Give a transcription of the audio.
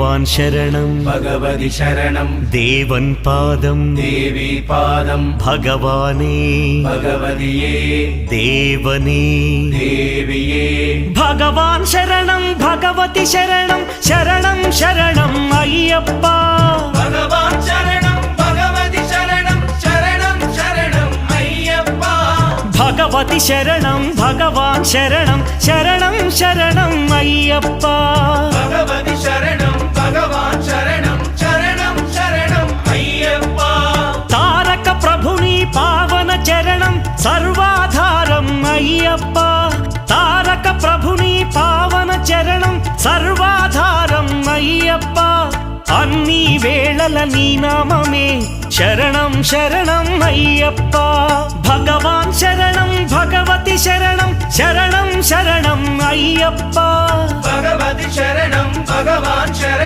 ഭഗവാൻ ശരണം ഭഗവതി ശരണം ദേവൻ പാദം ദേവി പാദം ഭഗവാനേ ഭഗവതിയേ ദേവനേ ദേവിയേ ഭഗവാൻ ശരണം ഭഗവതി ശരണം ശരണം ശരണം അയ്യപ്പ ഭഗവാൻ ശരണം ഭഗവതി ശരണം ശരണം ശരണം അയ്യപ്പ ഭഗവതി ശരണം ഭഗവാൻ ശരണം ശരണം ശരണം അയ്യപ്പ ഭഗവതി ശരണം ഭഗവാൻ ശരണം ശരണം ശരണം അയ്യപ്പ താരക ప్రభుని పావన చరణం సర్వాధారం అయ్యప్ప తారక ప్రభుని పావన చరణం సర్వాధారం అయ్యప్ప అన్ని వేళల నీ నామమే శరణం శరణం అయ్యప్ప భగవాన్ శరణం భగవతి శరణం శరణం శరణం అయ్యప్ప భగవతి శరణం భగవాన్ శరణం